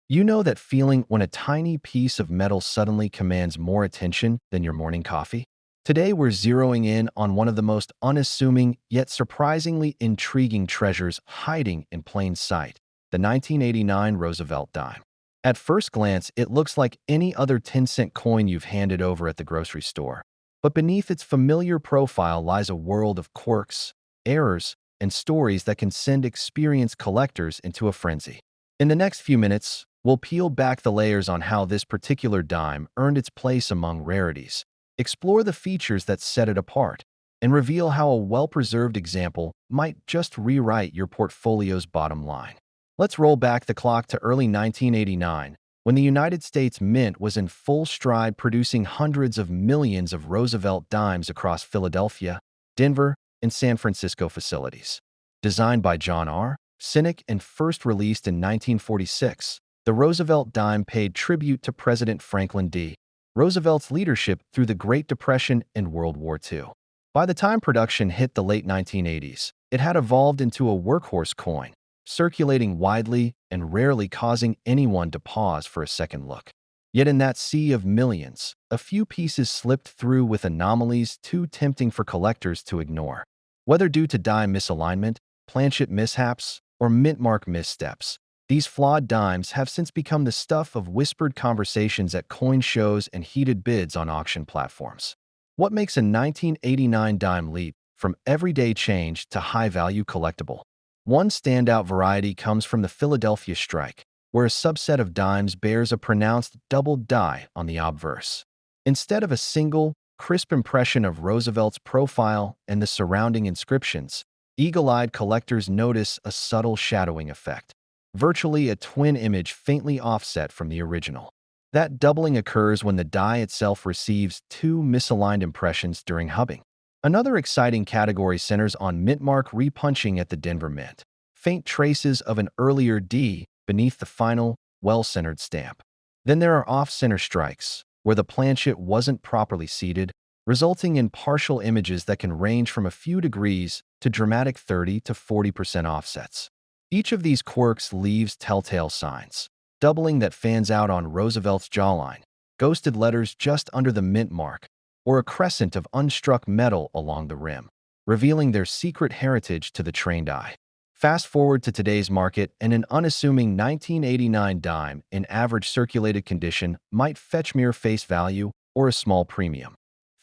You know that feeling when a tiny piece of metal suddenly commands more attention than your morning coffee? Today, we're zeroing in on one of the most unassuming yet surprisingly intriguing treasures hiding in plain sight, the 1989 Roosevelt dime. At first glance, it looks like any other 10-cent coin you've handed over at the grocery store. But beneath its familiar profile lies a world of quirks, errors, and stories that can send experienced collectors into a frenzy. In the next few minutes, we'll peel back the layers on how this particular dime earned its place among rarities, explore the features that set it apart, and reveal how a well-preserved example might just rewrite your portfolio's bottom line. Let's roll back the clock to early 1989, when the United States Mint was in full stride producing hundreds of millions of Roosevelt dimes across Philadelphia, Denver, and San Francisco facilities. Designed by John R. Cynic and first released in 1946, the Roosevelt dime paid tribute to President Franklin D. Roosevelt's leadership through the Great Depression and World War II. By the time production hit the late 1980s, it had evolved into a workhorse coin, circulating widely and rarely causing anyone to pause for a second look. Yet in that sea of millions, a few pieces slipped through with anomalies too tempting for collectors to ignore. Whether due to die misalignment, planchet mishaps, or mint mark missteps, these flawed dimes have since become the stuff of whispered conversations at coin shows and heated bids on auction platforms. What makes a 1989 dime leap from everyday change to high-value collectible? One standout variety comes from the Philadelphia strike, where a subset of dimes bears a pronounced double die on the obverse. Instead of a single, crisp impression of Roosevelt's profile and the surrounding inscriptions, eagle-eyed collectors notice a subtle shadowing effect, virtually a twin image faintly offset from the original. That doubling occurs when the die itself receives two misaligned impressions during hubbing. Another exciting category centers on mint-mark repunching at the Denver Mint, faint traces of an earlier D beneath the final, well-centered stamp. Then there are off-center strikes, where the planchet wasn't properly seated, resulting in partial images that can range from a few degrees to dramatic 30 to 40% offsets. Each of these quirks leaves telltale signs: doubling that fans out on Roosevelt's jawline, ghosted letters just under the mint mark, or a crescent of unstruck metal along the rim, revealing their secret heritage to the trained eye. Fast forward to today's market, and an unassuming 1989 dime in average circulated condition might fetch mere face value or a small premium.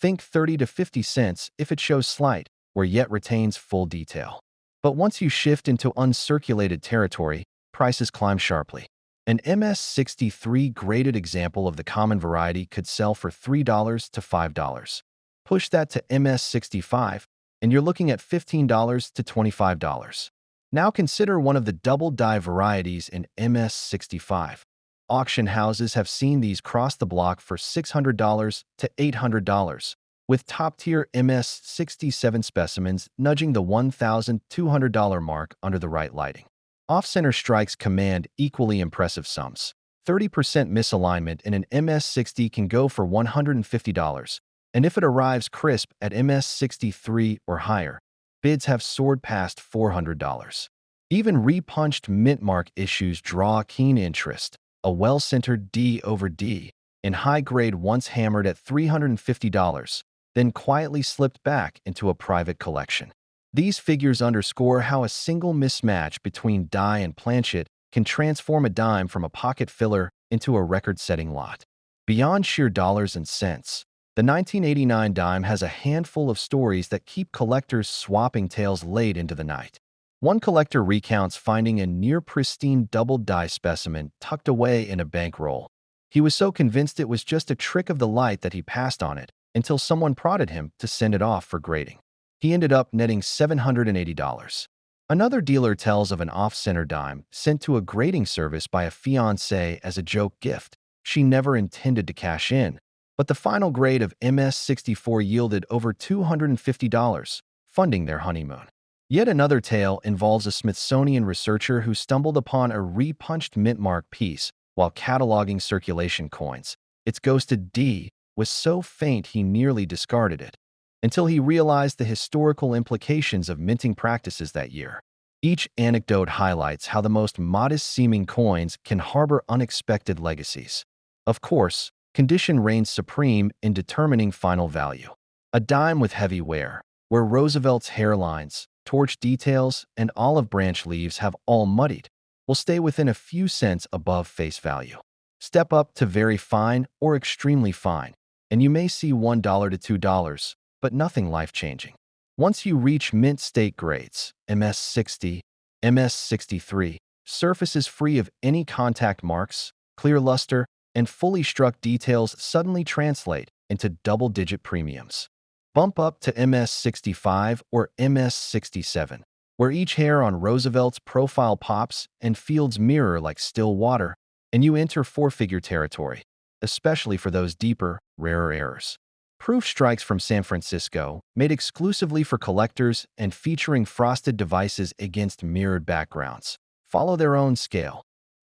Think 30 to 50 cents if it shows slight, or yet retains full detail. But once you shift into uncirculated territory, prices climb sharply. An MS-63 graded example of the common variety could sell for $3 to $5. Push that to MS-65, and you're looking at $15 to $25. Now consider one of the double die varieties in MS-65. Auction houses have seen these cross the block for $600 to $800, with top-tier MS-67 specimens nudging the $1,200 mark under the right lighting. Off-center strikes command equally impressive sums. 30% misalignment in an MS-60 can go for $150, and if it arrives crisp at MS-63 or higher, bids have soared past $400. Even repunched mint mark issues draw keen interest. A well-centered D over D in high grade once hammered at $350, then quietly slipped back into a private collection. These figures underscore how a single mismatch between die and planchet can transform a dime from a pocket filler into a record-setting lot. Beyond sheer dollars and cents, the 1989 dime has a handful of stories that keep collectors swapping tales late into the night. One collector recounts finding a near-pristine double die specimen tucked away in a bankroll. He was so convinced it was just a trick of the light that he passed on it until someone prodded him to send it off for grading. He ended up netting $780. Another dealer tells of an off-center dime sent to a grading service by a fiancée as a joke gift. She never intended to cash in, but the final grade of MS-64 yielded over $250, funding their honeymoon. Yet another tale involves a Smithsonian researcher who stumbled upon a repunched mint mark piece while cataloging circulation coins. Its ghosted D was so faint he nearly discarded it, until he realized the historical implications of minting practices that year. Each anecdote highlights how the most modest-seeming coins can harbor unexpected legacies. Of course, condition reigns supreme in determining final value. A dime with heavy wear, where Roosevelt's hairlines, torch details, and olive branch leaves have all muddied, will stay within a few cents above face value. Step up to very fine or extremely fine, and you may see $1 to $2, but nothing life-changing. Once you reach mint state grades, MS60, MS63, surfaces free of any contact marks, clear luster, and fully struck details suddenly translate into double-digit premiums. Bump up to MS65 or MS67, where each hair on Roosevelt's profile pops and fields mirror like still water, and you enter four-figure territory, especially for those deeper, rarer errors. Proof strikes from San Francisco, made exclusively for collectors and featuring frosted devices against mirrored backgrounds, follow their own scale.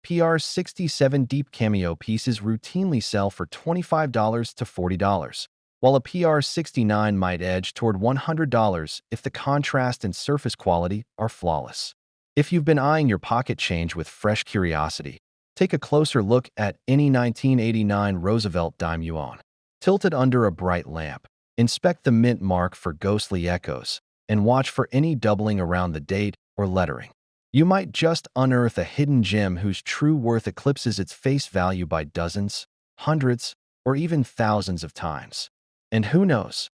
PR67 deep cameo pieces routinely sell for $25 to $40, while a PR69 might edge toward $100 if the contrast and surface quality are flawless. If you've been eyeing your pocket change with fresh curiosity, take a closer look at any 1989 Roosevelt dime you own. Tilted under a bright lamp, inspect the mint mark for ghostly echoes, and watch for any doubling around the date or lettering. You might just unearth a hidden gem whose true worth eclipses its face value by dozens, hundreds, or even thousands of times. And who knows?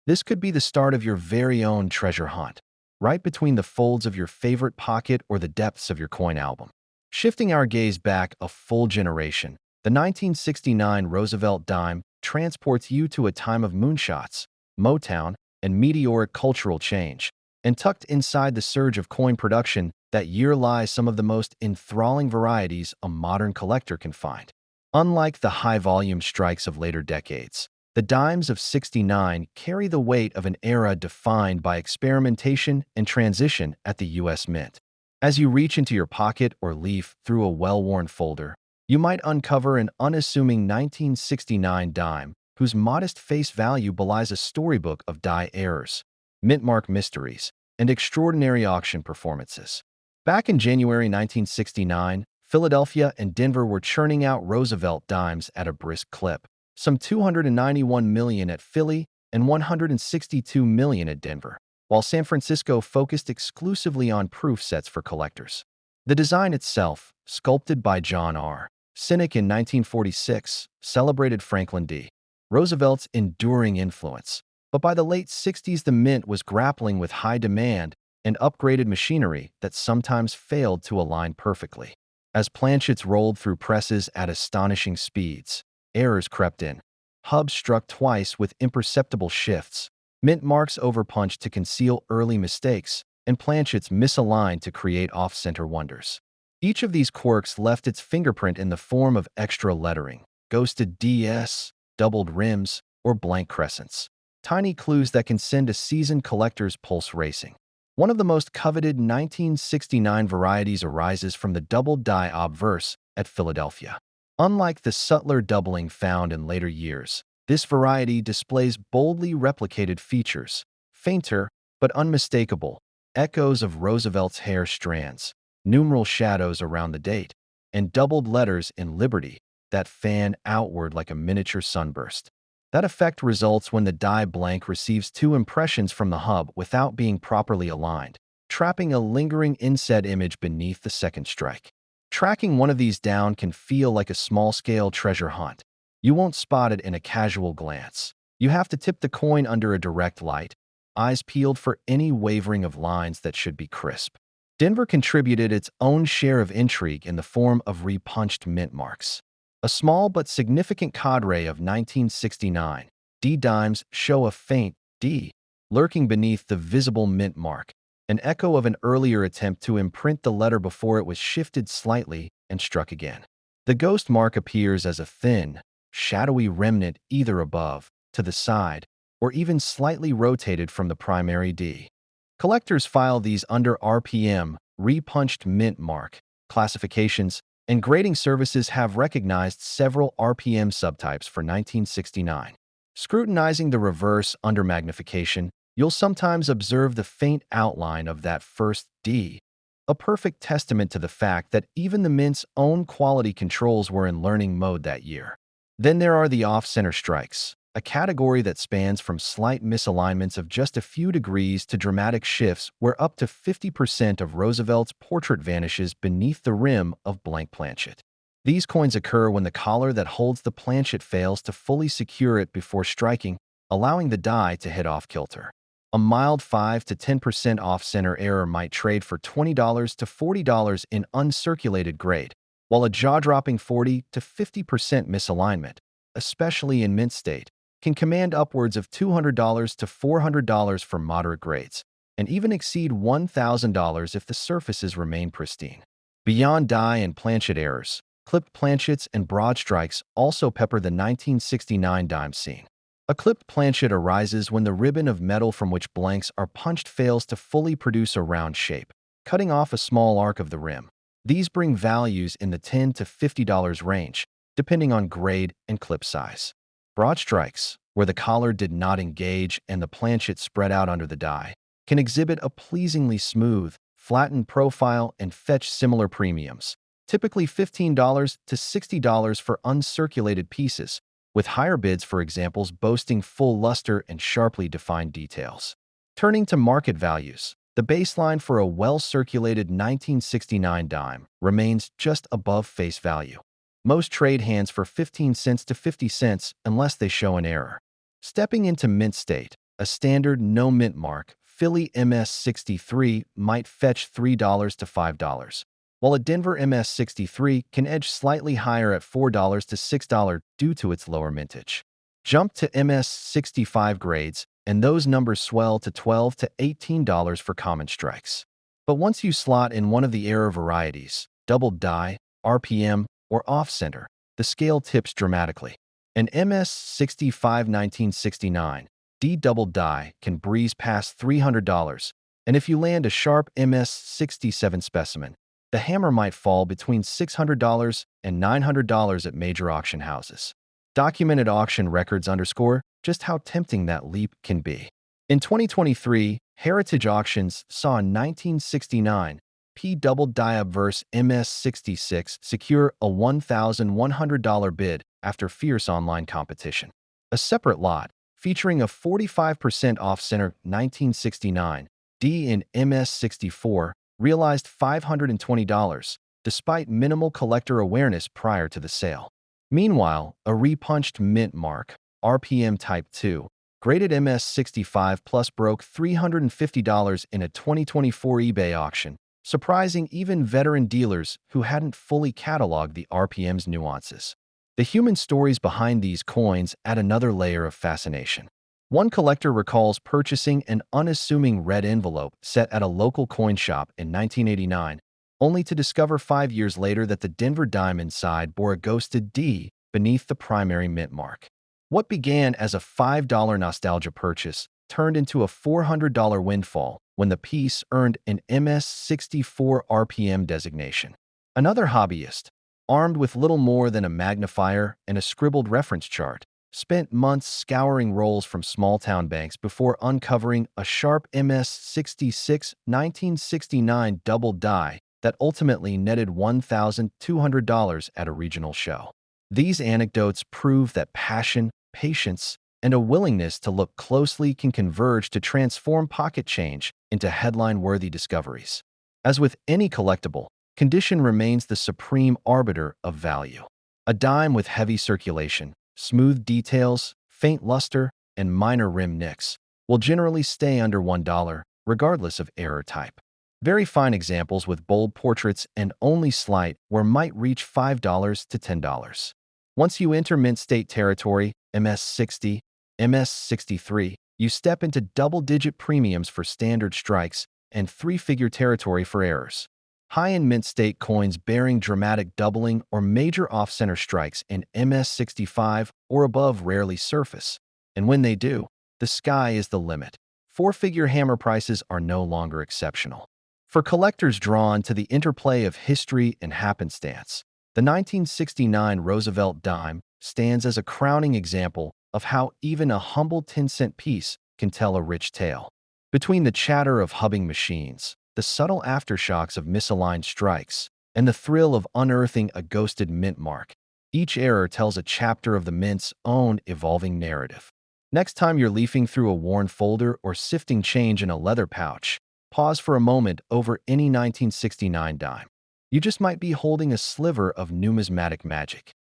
This could be the start of your very own treasure hunt, right between the folds of your favorite pocket or the depths of your coin album. Shifting our gaze back a full generation, the 1969 Roosevelt dime transports you to a time of moonshots, Motown, and meteoric cultural change. And tucked inside the surge of coin production, that year lies some of the most enthralling varieties a modern collector can find. Unlike the high-volume strikes of later decades, the dimes of '69 carry the weight of an era defined by experimentation and transition at the U.S. Mint. As you reach into your pocket or leaf through a well-worn folder, you might uncover an unassuming 1969 dime whose modest face value belies a storybook of die errors, mint-mark mysteries, and extraordinary auction performances. Back in January 1969, Philadelphia and Denver were churning out Roosevelt dimes at a brisk clip, some $291 million at Philly and $162 million at Denver, while San Francisco focused exclusively on proof sets for collectors. The design itself, sculpted by John R. Cynic in 1946, celebrated Franklin D. Roosevelt's enduring influence, but by the late '60s the mint was grappling with high demand and upgraded machinery that sometimes failed to align perfectly. As planchets rolled through presses at astonishing speeds, errors crept in. Hubs struck twice with imperceptible shifts, mint marks overpunched to conceal early mistakes, and planchets misaligned to create off-center wonders. Each of these quirks left its fingerprint in the form of extra lettering, ghosted DS, doubled rims, or blank crescents. Tiny clues that can send a seasoned collector's pulse racing. One of the most coveted 1969 varieties arises from the double die obverse at Philadelphia. Unlike the subtler doubling found in later years, this variety displays boldly replicated features, fainter but unmistakable, echoes of Roosevelt's hair strands, numeral shadows around the date, and doubled letters in Liberty that fan outward like a miniature sunburst. That effect results when the die blank receives two impressions from the hub without being properly aligned, trapping a lingering inset image beneath the second strike. Tracking one of these down can feel like a small-scale treasure hunt. You won't spot it in a casual glance. You have to tip the coin under a direct light, eyes peeled for any wavering of lines that should be crisp. Denver contributed its own share of intrigue in the form of repunched mint marks. A small but significant cadre of 1969 D dimes show a faint D lurking beneath the visible mint mark, an echo of an earlier attempt to imprint the letter before it was shifted slightly and struck again. The ghost mark appears as a thin, shadowy remnant either above, to the side, or even slightly rotated from the primary D. Collectors file these under RPM, repunched mint mark, classifications, and grading services have recognized several RPM subtypes for 1969. Scrutinizing the reverse under magnification, you'll sometimes observe the faint outline of that first D, a perfect testament to the fact that even the Mint's own quality controls were in learning mode that year. Then there are the off-center strikes, a category that spans from slight misalignments of just a few degrees to dramatic shifts where up to 50% of Roosevelt's portrait vanishes beneath the rim of blank planchet. These coins occur when the collar that holds the planchet fails to fully secure it before striking, allowing the die to hit off kilter. A mild 5 to 10% off-center error might trade for $20 to $40 in uncirculated grade, while a jaw-dropping 40 to 50% misalignment, especially in mint state, can command upwards of $200 to $400 for moderate grades, and even exceed $1,000 if the surfaces remain pristine. Beyond die and planchet errors, clipped planchets and broad strikes also pepper the 1969 dime scene. A clipped planchet arises when the ribbon of metal from which blanks are punched fails to fully produce a round shape, cutting off a small arc of the rim. These bring values in the $10 to $50 range, depending on grade and clip size. Broad strikes, where the collar did not engage and the planchet spread out under the die, can exhibit a pleasingly smooth, flattened profile and fetch similar premiums, typically $15 to $60 for uncirculated pieces, with higher bids for examples boasting full luster and sharply defined details. Turning to market values, the baseline for a well-circulated 1969 dime remains just above face value. Most trade hands for 15 cents to 50 cents unless they show an error. Stepping into mint state, a standard no-mint mark, Philly MS63 might fetch $3 to $5, while a Denver MS63 can edge slightly higher at $4 to $6 due to its lower mintage. Jump to MS65 grades, and those numbers swell to $12 to $18 for common strikes. But once you slot in one of the error varieties, double die, RPM, or off-center, the scale tips dramatically. An MS65 1969 D double die can breeze past $300, and if you land a sharp MS67 specimen, the hammer might fall between $600 and $900 at major auction houses. Documented auction records underscore just how tempting that leap can be. In 2023, Heritage Auctions saw a 1969 P double die obverse MS66 secure a $1,100 bid after fierce online competition. A separate lot, featuring a 45% off-center 1969 D in MS64, realized $520, despite minimal collector awareness prior to the sale. Meanwhile, a repunched mint mark, RPM Type 2, graded MS65 Plus broke $350 in a 2024 eBay auction, surprising even veteran dealers who hadn't fully cataloged the RPM's nuances. The human stories behind these coins add another layer of fascination. One collector recalls purchasing an unassuming red envelope set at a local coin shop in 1989, only to discover 5 years later that the Denver dime inside bore a ghosted D beneath the primary mint mark. What began as a $5 nostalgia purchase turned into a $400 windfall when the piece earned an MS64 RPM designation. Another hobbyist, armed with little more than a magnifier and a scribbled reference chart, spent months scouring rolls from small-town banks before uncovering a sharp MS66 1969 double die that ultimately netted $1,200 at a regional show. These anecdotes prove that passion, patience, and a willingness to look closely can converge to transform pocket change into headline-worthy discoveries. As with any collectible, condition remains the supreme arbiter of value. A dime with heavy circulation, smooth details, faint luster, and minor rim nicks will generally stay under $1, regardless of error type. Very fine examples with bold portraits and only slight wear might reach $5 to $10. Once you enter mint state territory, MS60, MS63, you step into double-digit premiums for standard strikes and three-figure territory for errors. High-end mint state coins bearing dramatic doubling or major off-center strikes in MS65 or above rarely surface, and when they do, the sky is the limit. Four-figure hammer prices are no longer exceptional. For collectors drawn to the interplay of history and happenstance, the 1969 Roosevelt dime stands as a crowning example of how even a humble 10-cent piece can tell a rich tale. Between the chatter of hubbing machines, the subtle aftershocks of misaligned strikes, and the thrill of unearthing a ghosted mint mark. Each error tells a chapter of the mint's own evolving narrative. Next time you're leafing through a worn folder or sifting change in a leather pouch, pause for a moment over any 1969 dime. You just might be holding a sliver of numismatic magic.